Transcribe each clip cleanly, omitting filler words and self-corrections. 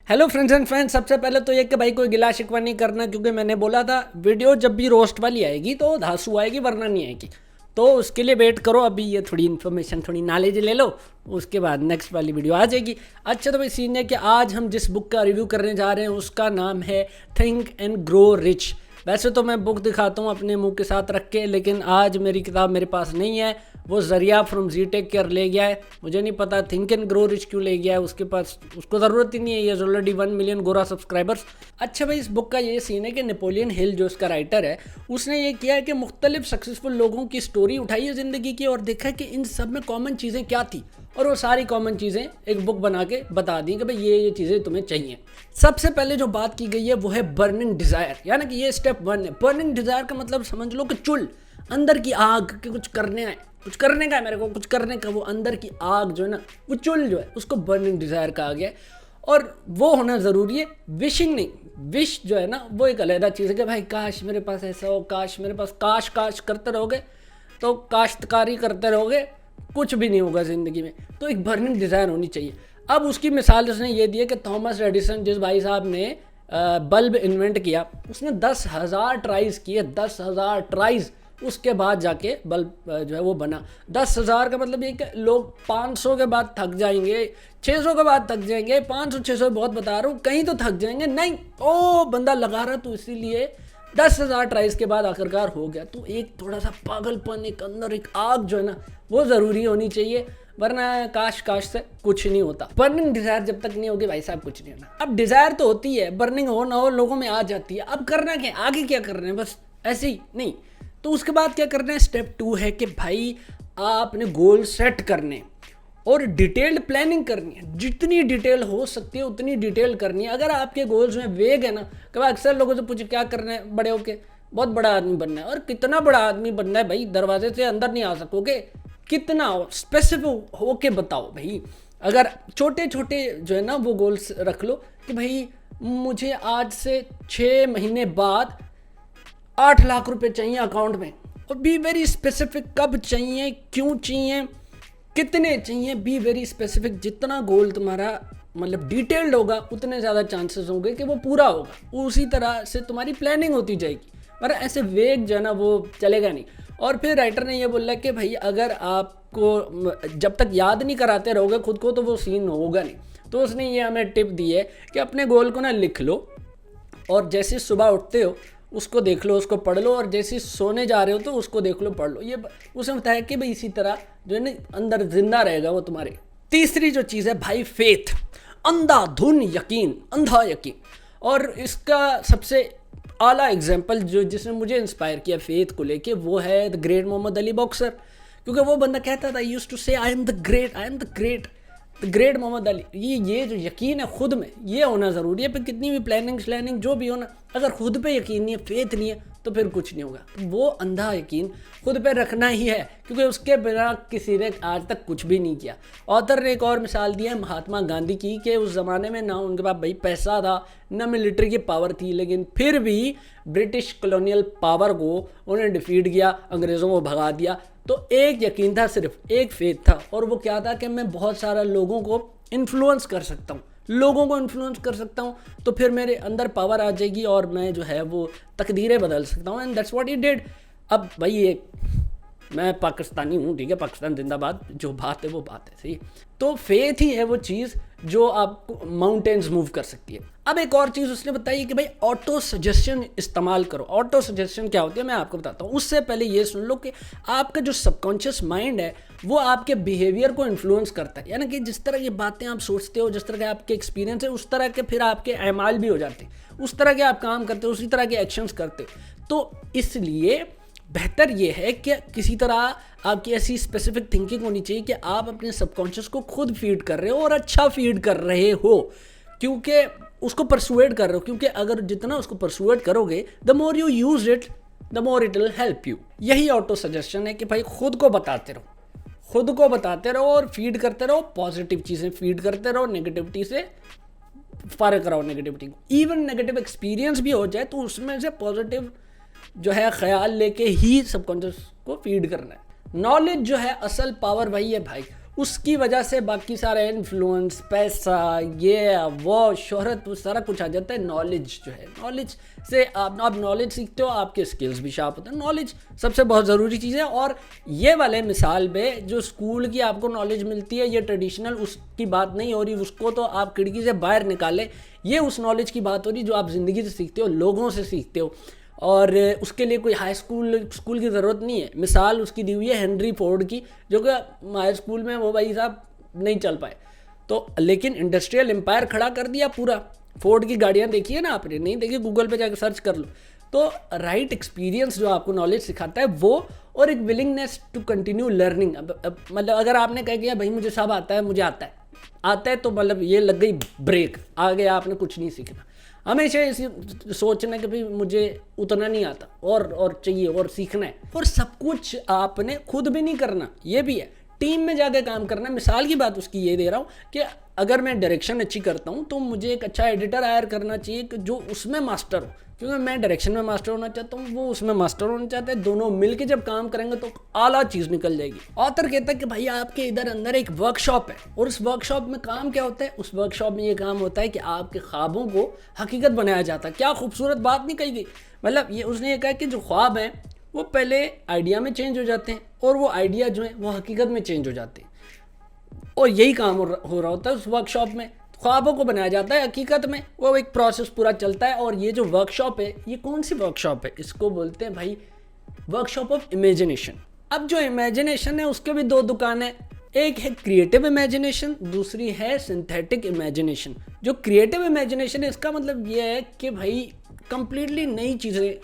Hello friends and fans, सबसे पहले तो ये कि भाई कोई गिला शिकवा नहीं करना, क्योंकि मैंने बोला था वीडियो जब भी रोस्ट वाली आएगी तो धांसू आएगी वरना नहीं आएगी। तो उसके लिए वेट करो, अभी ये थोड़ी इन्फॉर्मेशन थोड़ी नॉलेज ले लो, उसके बाद नेक्स्ट वाली वीडियो आ जाएगी। अच्छा तो भाई सीन है कि आज हम जिस बुक का रिव्यू करने जा रहे हैं उसका नाम है थिंक एंड ग्रो रिच। वैसे तो मैं बुक दिखाता हूँ अपने मुंह के साथ रख के, लेकिन आज मेरी किताब मेरे पास नहीं है, वो जरिया फ्रॉम जी टेक केयर ले गया है। मुझे नहीं पता थिंक एंड ग्रो रिच क्यों ले गया है, उसके पास उसको ज़रूरत ही नहीं है, ये ऑलरेडी 1 मिलियन गोरा सब्सक्राइबर्स। अच्छा भाई, इस बुक का ये सीन है कि नेपोलियन हिल जो इसका राइटर है उसने ये किया है कि मुख्तलिफ सक्सेसफुल लोगों की स्टोरी उठाई है ज़िंदगी की और देखा कि इन सब में कॉमन चीज़ें क्या थी, और वो सारी कॉमन चीज़ें एक बुक बना के बता दी कि भाई ये चीज़ें तुम्हें चाहिए। सबसे पहले जो बात की गई है वो है बर्निंग डिज़ायर, यानी कि ये स्टेप 1 है। बर्निंग डिज़ायर का मतलब समझ लो कि चुल, अंदर की आग के कुछ करने है, कुछ करने का है मेरे को, कुछ करने का, वो अंदर की आग जो है ना, वो चुल जो है उसको बर्निंग डिज़ायर कहा गया है। और वो होना ज़रूरी है, विशिंग नहीं। विश जो है ना वो एक अलग चीज़ है कि भाई काश मेरे पास ऐसा हो, काश मेरे पास, काश काश करते रहोगे तो काश्तकारी करते रहोगे, कुछ भी नहीं होगा ज़िंदगी में। तो एक बर्निंग डिज़ायर होनी चाहिए। अब उसकी मिसाल उसने ये दी है कि थॉमस एडिसन जिस भाई साहब ने बल्ब इन्वेंट किया, उसने 10,000 ट्राइज़ किए, 10,000 ट्राइज़, उसके बाद जाके बल्ब जो है वो बना। 10,000 का मतलब ये कि लोग 500 के बाद थक जाएंगे, 600 के बाद थक जाएंगे, 500 600 बहुत बता रहा हूँ, कहीं तो थक जाएंगे नहीं, ओ बंदा लगा रहा तो इसीलिए 10,000 ट्राइज के बाद आखिरकार हो गया। तो एक थोड़ा सा पागलपन, एक अंदर एक आग जो है ना वो ज़रूरी होनी चाहिए, वरना काश काश से कुछ नहीं होता। बर्निंग डिज़ायर जब तक नहीं होगी भाई साहब कुछ नहीं होना। अब डिज़ायर तो होती है, बर्निंग हो ना हो लोगों में आ जाती है। अब करना क्या, आगे क्या करना है, बस ऐसे ही नहीं। तो उसके बाद क्या करना है, स्टेप 2 है कि भाई आपने गोल सेट करने और डिटेल्ड प्लानिंग करनी है। जितनी डिटेल हो सकती है उतनी डिटेल करनी है। अगर आपके गोल्स में वेग है ना, कभी अक्सर लोगों से पूछे क्या करना है बड़े होके, बहुत बड़ा आदमी बनना है। और कितना बड़ा आदमी बनना है भाई, दरवाजे से अंदर नहीं आ सकोगे, कितना हो स्पेसिफिक होके बताओ भाई। अगर छोटे छोटे जो है ना वो गोल्स रख लो कि भाई मुझे आज से 6 महीने बाद 8 लाख रुपए चाहिए अकाउंट में, और बी वेरी स्पेसिफिक, कब चाहिए, क्यों चाहिए, कितने चाहिए, बी वेरी स्पेसिफिक। जितना गोल तुम्हारा मतलब डिटेल्ड होगा उतने ज़्यादा चांसेस होंगे कि वो पूरा होगा। उसी तरह से तुम्हारी प्लानिंग होती जाएगी, पर ऐसे वेग जो है ना वो चलेगा नहीं। और फिर राइटर ने ये बोला कि भाई अगर आपको जब तक याद नहीं कराते रहोगे खुद को तो वो सीन होगा नहीं। तो उसने ये हमें टिप दी है कि अपने गोल को ना लिख लो, और जैसे सुबह उठते हो उसको देख लो, उसको पढ़ लो, और जैसे सोने जा रहे हो तो उसको देख लो, पढ़ लो। ये उसने बताया कि भाई इसी तरह जो है ना अंदर जिंदा रहेगा वो तुम्हारे। तीसरी जो चीज़ है भाई फेथ, अंधाधुन यकीन, अंधा यकीन। और इसका सबसे आला एग्जाम्पल जो जिसने मुझे इंस्पायर किया फेथ को लेके वो है the great Muhammad Ali boxer. क्योंकि वो बंदा कहता था used to say I am the great, I am the great, the great Muhammad Ali. ये जो यकीन है खुद में, ये होना ज़रूरी है। फिर कितनी भी प्लानिंग जो भी हो ना, अगर खुद पे यकीन नहीं है, फेथ नहीं है, तो फिर कुछ नहीं होगा। तो वो अंधा यकीन खुद पे रखना ही है, क्योंकि उसके बिना किसी ने आज तक कुछ भी नहीं किया। ऑथर ने एक और मिसाल दी है महात्मा गांधी की, कि उस ज़माने में ना उनके पास भाई पैसा था ना मिलिट्री की पावर थी, लेकिन फिर भी ब्रिटिश कॉलोनियल पावर को उन्होंने डिफीट किया, अंग्रेज़ों को भगा दिया। तो एक यकीन था, सिर्फ एक फेथ था, और वो क्या था कि मैं बहुत सारा लोगों को इन्फ्लुएंस कर सकता हूँ, लोगों को इन्फ्लुएंस कर सकता हूँ, तो फिर मेरे अंदर पावर आ जाएगी और मैं जो है वो तकदीरें बदल सकता हूँ। And that's what he did. अब भाई ये मैं पाकिस्तानी हूँ, ठीक है, पाकिस्तान जिंदाबाद, जो बात है वो बात है, सही। तो फेथ ही है वो चीज़ जो आपको माउंटेन्स मूव कर सकती है। अब एक और चीज़ उसने बताई कि भाई ऑटो सजेशन इस्तेमाल करो। ऑटो सजेशन क्या होती है मैं आपको बताता हूँ। उससे पहले ये सुन लो कि आपका जो सबकॉन्शियस माइंड है वो आपके बिहेवियर को इन्फ्लुएंस करता है, यानी कि जिस तरह की बातें आप सोचते हो, जिस तरह के आपके एक्सपीरियंस है, उस तरह के फिर आपके अमाल भी हो जाते हैं, उस तरह के आप काम करते हो, उसी तरह के एक्शंस करते हो। तो इसलिए बेहतर ये है कि किसी तरह आपकी ऐसी स्पेसिफिक थिंकिंग होनी चाहिए कि आप अपने सबकॉन्शियस को खुद फीड कर रहे हो, और अच्छा फीड कर रहे हो, क्योंकि उसको परसुएड कर रहे हो। क्योंकि अगर जितना उसको परसुएड करोगे, the more you use it the more it will help you. यही ऑटो सजेशन है कि भाई खुद को बताते रहो, खुद को बताते रहो और फीड करते रहो, पॉजिटिव चीज़ें फीड करते रहो, नेगेटिविटी से फ़र्क कराओ नेगेटिविटी को। इवन नेगेटिव एक्सपीरियंस भी हो जाए तो उसमें से पॉजिटिव जो है ख्याल लेके ही सबकॉन्शियस को फीड करना है। नॉलेज जो है असल पावर वही है भाई, उसकी वजह से बाकी सारा इन्फ्लुएंस, पैसा, ये वो शोहरत, वो सारा कुछ आ जाता है। नॉलेज जो है, नॉलेज से आप नॉलेज सीखते हो, आपके स्किल्स भी शार्प होते हैं। नॉलेज सबसे बहुत ज़रूरी चीज़ है। और ये वाले मिसाल में जो स्कूल की आपको नॉलेज मिलती है, ये ट्रेडिशनल उसकी बात नहीं हो रही, उसको तो आप खिड़की से बाहर निकाले, ये उस नॉलेज की बात हो रही जो आप ज़िंदगी से सीखते हो, लोगों से सीखते हो। और उसके लिए कोई हाई स्कूल की ज़रूरत नहीं है। मिसाल उसकी दी हुई है हेनरी फोर्ड की, जो कि हाई स्कूल में वो भाई साहब नहीं चल पाए, तो लेकिन इंडस्ट्रियल एम्पायर खड़ा कर दिया पूरा। फोर्ड की गाड़ियाँ देखी है ना आपने? नहीं देखी, गूगल पे जाकर सर्च कर लो। तो राइट एक्सपीरियंस जो आपको नॉलेज सिखाता है वो, और एक विलिंगनेस टू कंटिन्यू लर्निंग। मतलब अगर आपने कह दिया भाई मुझे सब आता है, मुझे आता है तो मतलब ये लग गई ब्रेक, आगे आपने कुछ नहीं सीखना। हमेशा इसी सोचना कि भाई मुझे उतना नहीं आता और चाहिए और सीखना है। और सब कुछ आपने खुद भी नहीं करना, ये भी है, टीम में जाकर काम करना। मिसाल की बात उसकी ये दे रहा हूँ कि अगर मैं डायरेक्शन अच्छी करता हूँ तो मुझे एक अच्छा एडिटर हायर करना चाहिए कि जो उसमें मास्टर हो, क्योंकि मैं डायरेक्शन में मास्टर होना चाहता हूँ, वो उसमें मास्टर होना चाहते हैं। दोनों मिलके जब काम करेंगे तो आला चीज़ निकल जाएगी। ऑथर कहता है कि भाई आपके इधर अंदर एक वर्कशॉप है, और उस वर्कशॉप में काम क्या होता है? उस वर्कशॉप में ये काम होता है कि आपके ख्वाबों को हकीकत बनाया जाता है। क्या खूबसूरत बात नहीं कही गई। मतलब ये उसने ये कहा कि जो ख्वाब हैं वो पहले आइडिया में चेंज हो जाते हैं, और वो आइडिया जो है वो हकीकत में चेंज हो जाते हैं। और यही काम हो रहा होता है उस वर्कशॉप में। ख्वाबों को बनाया जाता है हकीकत में, वो एक प्रोसेस पूरा चलता है। और ये जो वर्कशॉप है, ये कौन सी वर्कशॉप है? इसको बोलते हैं भाई वर्कशॉप ऑफ इमेजिनेशन। अब जो इमेजिनेशन है उसके भी दो दुकान है, एक है क्रिएटिव इमेजिनेशन, दूसरी है सिंथेटिक इमेजिनेशन। जो क्रिएटिव इमेजिनेशन है इसका मतलब ये है कि भाई कंप्लीटली नई चीज़ें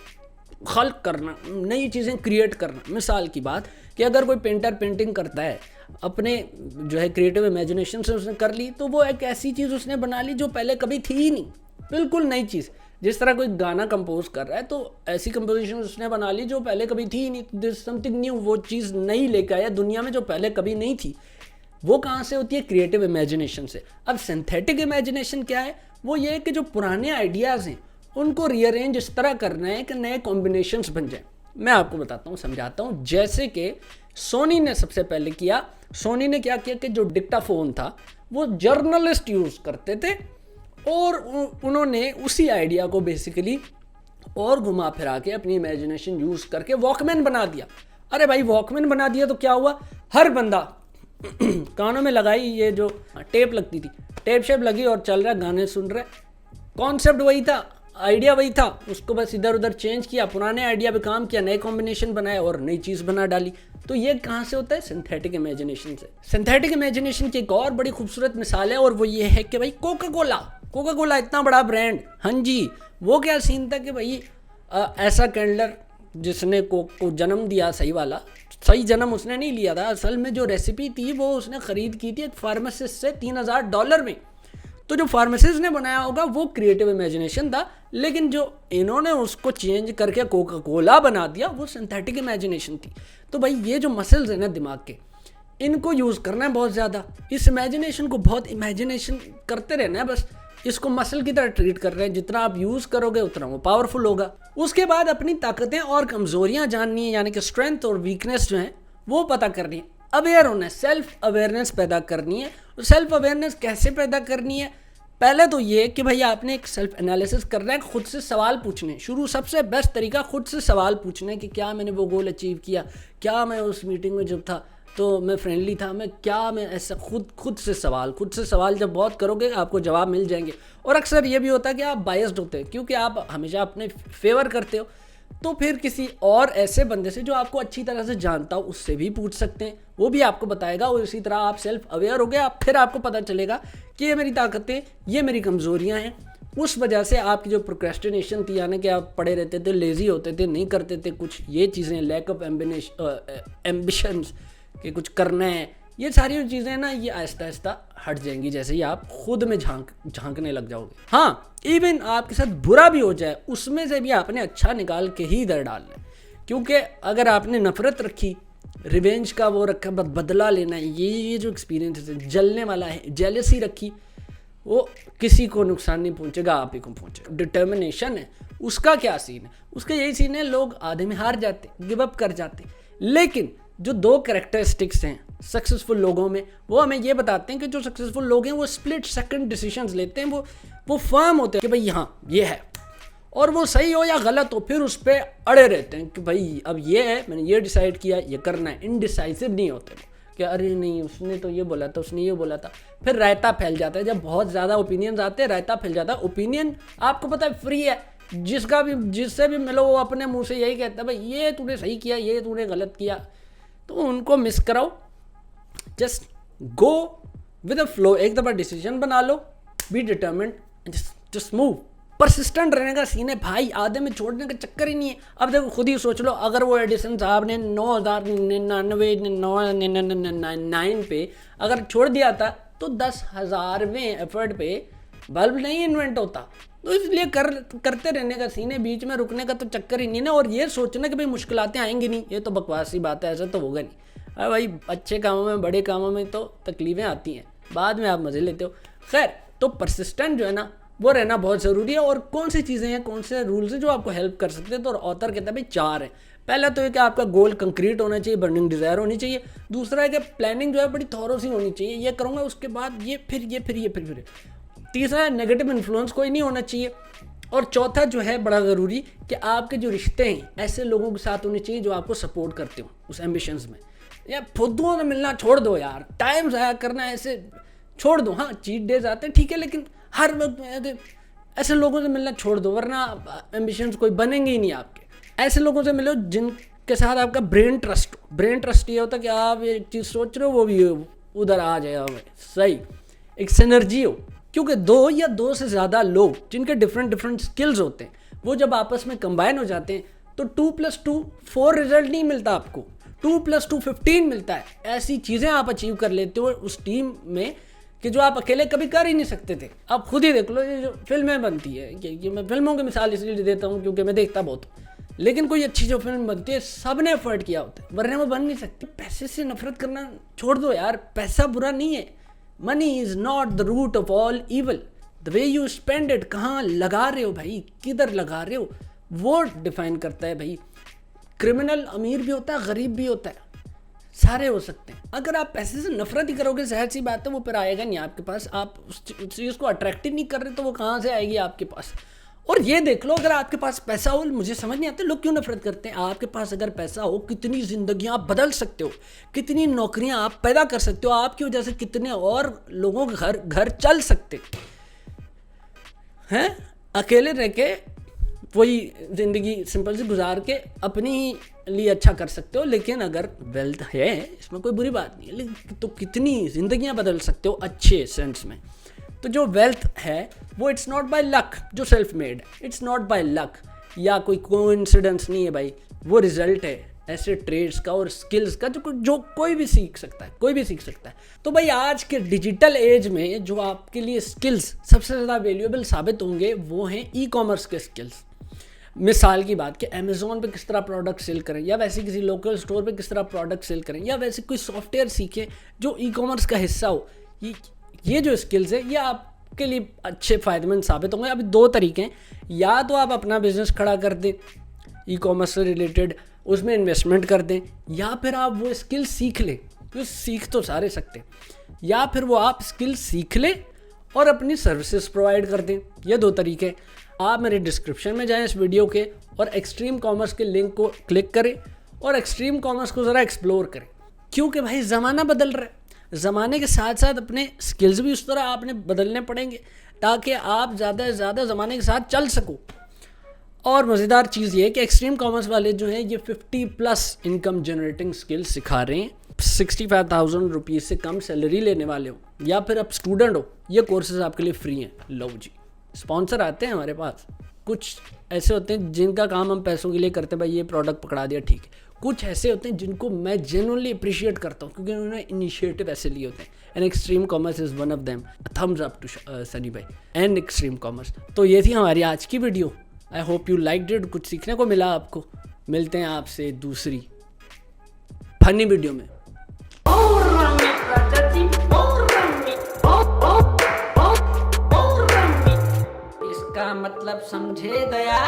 खल्क करना, नई चीज़ें क्रिएट करना। मिसाल की बात कि अगर कोई पेंटर पेंटिंग करता है, अपने जो है क्रिएटिव इमेजिनेशन से उसने कर ली, तो वो एक ऐसी चीज़ उसने बना ली जो पहले कभी थी ही नहीं, बिल्कुल नई चीज़। जिस तरह कोई गाना कंपोज कर रहा है तो ऐसी कंपोजिशन उसने बना ली जो पहले कभी थी ही नहीं, दिस समथिंग न्यू, वो चीज़ नई लेकर आया दुनिया में जो पहले कभी नहीं थी। वो कहाँ से होती है? क्रिएटिव इमेजिनेशन से। अब सिंथेटिक इमेजिनेशन क्या है? वो ये है कि जो पुराने आइडियाज़ हैं उनको रीअरेंज इस तरह करना है कि नए कॉम्बिनेशंस बन जाए। मैं आपको बताता हूँ, समझाता हूँ। जैसे कि सोनी ने सबसे पहले किया, सोनी ने क्या किया कि जो डिक्टाफोन था वो जर्नलिस्ट यूज़ करते थे, और उन्होंने उसी आइडिया को बेसिकली और घुमा फिरा के अपनी इमेजिनेशन यूज़ करके वॉकमैन बना दिया। अरे भाई वॉकमैन बना दिया तो क्या हुआ? हर बंदा कानों में लगाई, ये जो टेप लगती थी, टेप शेप लगी और चल रहा, गाने सुन रहे। कॉन्सेप्ट वही था, आइडिया वही था, उसको बस इधर उधर चेंज किया, पुराने आइडिया पे काम किया, नए कॉम्बिनेशन बनाए और नई चीज़ बना डाली। तो ये कहाँ से होता है? सिंथेटिक इमेजिनेशन से। सिंथेटिक इमेजिनेशन की एक और बड़ी खूबसूरत मिसाल है, और वो ये है कि भाई कोका कोला इतना बड़ा ब्रांड, हाँ जी, वो क्या सीन था कि भाई ऐसा कैंडलर जिसने कोक को जन्म दिया, सही वाला, सही जन्म उसने नहीं लिया था, असल में जो रेसिपी थी वो उसने ख़रीद की थी एक फार्मासिस्ट से $3000 में। तो जो फार्मासिस्ट ने बनाया होगा वो क्रिएटिव इमेजिनेशन था, लेकिन जो इन्होंने उसको चेंज करके कोका कोला बना दिया वो सिंथेटिक इमेजिनेशन थी। तो भाई ये जो मसल्स हैं ना दिमाग के, इनको यूज़ करना है बहुत ज़्यादा। इस इमेजिनेशन को बहुत इमेजिनेशन करते रहना है, बस इसको मसल की तरह ट्रीट कर रहे हैं। जितना आप यूज़ करोगे उतना वो पावरफुल होगा। उसके बाद अपनी ताकतें और कमज़ोरियाँ जाननी है, यानी कि स्ट्रेंथ और वीकनेस जो हैं वो पता करनी है। अवेयर होना है, सेल्फ अवेयरनेस पैदा करनी है। सेल्फ अवेयरनेस कैसे पैदा करनी है? पहले तो ये कि भाई आपने एक सेल्फ एनालिसिस करना है, खुद से सवाल पूछने। शुरू सबसे बेस्ट तरीका खुद से सवाल पूछना है कि क्या मैंने वो गोल अचीव किया, क्या मैं उस मीटिंग में जब था तो मैं फ्रेंडली था, मैं ऐसा खुद से सवाल जब बहुत करोगे आपको जवाब मिल जाएंगे। और अक्सर ये भी होता है कि आप बायस्ड होते हैं, क्योंकि आप हमेशा अपने फेवर करते हो, तो फिर किसी और ऐसे बंदे से जो आपको अच्छी तरह से जानता हो उससे भी पूछ सकते हैं, वो भी आपको बताएगा। और इसी तरह आप सेल्फ अवेयर हो गए, फिर आपको पता चलेगा कि ये मेरी ताकतें, ये मेरी कमज़ोरियाँ हैं। उस वजह से आपकी जो प्रोक्रेस्टिनेशन थी, यानी कि आप पड़े रहते थे, लेज़ी होते थे, नहीं करते थे कुछ, ये चीज़ें, लैक ऑफ एम्बिशंस कि कुछ करना है, ये सारी चीज़ें ना ये आहिस्ता आहिस्ता हट जाएंगी जैसे ही आप खुद में झांकने लग जाओगे। हाँ, इवन आपके साथ बुरा भी हो जाए उसमें से भी आपने अच्छा निकाल के ही इधर डालना है, क्योंकि अगर आपने नफरत रखी, रिवेंज का वो रखा, बदला लेना है, ये जो एक्सपीरियंस है जलने वाला है, जेलसी रखी, वो किसी को नुकसान नहीं पहुंचेगा, आप ही को पहुंचेगा। डिटर्मिनेशन है, उसका क्या सीन है? उसका यही सीन है, लोग आधे में हार जाते, गिव अप कर जाते। लेकिन जो दो कैरेक्टरिस्टिक्स हैं सक्सेसफुल लोगों में, वो हमें ये बताते हैं कि जो सक्सेसफुल लोग हैं वो स्प्लिट सेकंड डिसीजंस लेते हैं, वो फर्म होते हैं कि भाई हाँ ये है, और वो सही हो या गलत हो फिर उस पर अड़े रहते हैं कि भाई अब ये है, मैंने ये डिसाइड किया, ये करना है। इनडिसाइसिव नहीं होते वो कि अरे नहीं उसने तो ये बोला था, उसने ये बोला था, फिर रायता फैल जाता है। जब बहुत ज़्यादा ओपिनियंस आते हैं रायता फैल जाता है। ओपिनियन आपको पता है फ्री है, जिससे भी मिलो वो अपने मुंह से यही कहता है भाई ये तूने सही किया, ये तूने गलत किया, तो उनको मिस कराओ। Just go with a flow, एक दफ़ा डिसीजन बना लो, be determined, just move. Persistent रहने का सीन है भाई, आधे में छोड़ने का चक्कर ही नहीं है। अब देखो खुद ही सोच लो, अगर वो एडिसन साहब ने 9,999 पे अगर छोड़ दिया था तो 10,000वें एफर्ट पे बल्ब नहीं इन्वेंट होता। तो इसलिए करते रहने का सीन है, बीच में रुकने का तो चक्कर ही नहीं ना। और ये सोचना कि भाई मुश्किलातें आएंगी नहीं, ये तो बकवासी बात है, ऐसा तो होगा नहीं। अरे भाई अच्छे कामों में, बड़े कामों में तो तकलीफें आती हैं, बाद में आप मज़े लेते हो। खैर, तो परसिस्टेंट जो है ना वो रहना बहुत ज़रूरी है। और कौन सी चीज़ें हैं, कौन से रूल्स हैं जो आपको हेल्प कर सकते हैं, तो ऑथर कहता है भाई 4 हैं। पहला तो है कि आपका गोल कंक्रीट होना चाहिए, बर्निंग डिज़ायर होनी चाहिए। दूसरा है कि प्लानिंग जो है बड़ी थॉरो सी होनी चाहिए, ये करूँगा उसके बाद ये, फिर ये, फिर ये, फिर। तीसरा है नेगेटिव इन्फ्लुएंस कोई नहीं होना चाहिए। और चौथा जो है बड़ा ज़रूरी कि आपके जो रिश्ते हैं ऐसे लोगों के साथ होने चाहिए जो आपको सपोर्ट करते हो उस एम्बिशंस में। यार फुद्दुओं से मिलना छोड़ दो यार, टाइम ज़ाया करना ऐसे छोड़ दो। हाँ चीट डेज आते हैं ठीक है, लेकिन हर वक्त ऐसे लोगों से मिलना छोड़ दो, वरना एम्बिशंस कोई बनेंगे ही नहीं आपके। ऐसे लोगों से मिलो जिनके साथ आपका ब्रेन ट्रस्ट हो। ब्रेन ट्रस्ट ये होता है कि आप एक चीज़ सोच रहे हो वो भी उधर आ जाएगा सही, एक सिनर्जी हो। क्योंकि 2 या 2 से ज़्यादा लोग जिनके डिफरेंट स्किल्स होते हैं वो जब आपस में कंबाइन हो जाते हैं तो 2+2 4 रिजल्ट नहीं मिलता आपको, 2+2 15 मिलता है। ऐसी चीज़ें आप अचीव कर लेते हो उस टीम में कि जो आप अकेले कभी कर ही नहीं सकते थे। आप खुद ही देख लो, ये जो फिल्में बनती है, कि मैं फिल्मों की मिसाल इसलिए देता हूँ क्योंकि मैं देखता बहुत हूँ, लेकिन कोई अच्छी जो फिल्म बनती है सब ने एफर्ट किया होता है, वरना वो बन नहीं सकती। पैसे से नफरत करना छोड़ दो यार, पैसा बुरा नहीं है। Money is not the root of all evil, the way you spend it, कहाँ लगा रहे हो भाई, किधर लगा रहे हो, वो डिफाइन करता है भाई। क्रिमिनल अमीर भी होता है, गरीब भी होता है, सारे हो सकते हैं। अगर आप पैसे से नफरत ही करोगे, जाहिर सी बात है वो फिर आएगा नहीं आपके पास। आप उस चीज़ को अट्रैक्ट ही नहीं कर रहे तो वो कहाँ से आएगी आपके पास। और ये देख लो, अगर आपके पास पैसा हो, मुझे समझ नहीं आता लोग क्यों नफरत करते हैं। आपके पास अगर पैसा हो, कितनी ज़िंदगियाँ आप बदल सकते हो, कितनी नौकरियाँ आप पैदा कर सकते हो, आपकी वजह से कितने और लोगों के घर चल सकते हैं। अकेले रह के वही ज़िंदगी सिंपल से गुजार के अपनी लिए अच्छा कर सकते हो। लेकिन अगर वेल्थ है, इसमें कोई बुरी बात नहीं है, लेकिन तो कितनी ज़िंदगियाँ बदल सकते हो अच्छे सेंस में। तो जो वेल्थ है वो इट्स नॉट बाय लक, जो सेल्फ मेड है, इट्स नॉट बाय लक या कोई कोइंसिडेंस नहीं है भाई, वो रिजल्ट है ऐसे ट्रेड्स का और स्किल्स का जो कोई भी सीख सकता है, कोई भी सीख सकता है। तो भाई आज के डिजिटल एज में जो आपके लिए स्किल्स सबसे ज़्यादा वैल्यूएबल साबित होंगे वो हैं ई-कॉमर्स के स्किल्स। मिसाल की बात कि अमेज़ॉन पे किस तरह प्रोडक्ट सेल करें, या वैसे किसी लोकल स्टोर पे किस तरह प्रोडक्ट सेल करें, या वैसे कोई सॉफ्टवेयर सीखें जो ई-कॉमर्स का हिस्सा हो। ये जो स्किल्स है ये आपके लिए अच्छे फ़ायदेमंद साबित होंगे। अभी 2 तरीके हैं, या तो आप अपना बिजनेस खड़ा कर दें ई-कॉमर्स से रिलेटेड, उसमें इन्वेस्टमेंट कर दें, या फिर आप वो स्किल सीख लें, तो सीख तो सारे सकते हैं, या फिर वो आप स्किल सीख लें और अपनी सर्विसेज प्रोवाइड कर दें। ये 2 तरीके हैं। आप मेरे डिस्क्रिप्शन में जाएं इस वीडियो के और एक्सट्रीम कॉमर्स के लिंक को क्लिक करें और एक्सट्रीम कॉमर्स को ज़रा एक्सप्लोर करें, क्योंकि भाई ज़माना बदल रहा है। ज़माने के साथ साथ अपने स्किल्स भी उस तरह आपने बदलने पड़ेंगे ताकि आप ज़्यादा से ज़्यादा ज़माने के साथ चल सको। और मज़ेदार चीज़ ये है कि एक्सट्रीम कॉमर्स वाले जो हैं ये 50+ इनकम जनरेटिंग स्किल्स सिखा रहे हैं। 65,000 रुपीज़ से कम सैलरी लेने वाले हो या फिर आप स्टूडेंट हो, ये कोर्सेज आपके लिए फ्री हैं। लो जी, स्पॉन्सर आते हैं हमारे पास, कुछ ऐसे होते हैं जिनका काम हम पैसों के लिए करते हैं, भाई ये प्रोडक्ट पकड़ा दिया ठीक है। कुछ ऐसे होते हैं जिनको मैं जेन्युइनली अप्रिशिएट करता हूँ क्योंकि उन्होंने इनिशिएटिव ऐसे लिए होते हैं। And extreme commerce is one of them. Thumbs up to Sunny भाई एंड एक्सट्रीम कॉमर्स। तो ये थी हमारी आज की video. I hope you liked it, कुछ सीखने को मिला आपको। मिलते हैं आपसे दूसरी फनी वीडियो में। इसका मतलब समझे गया।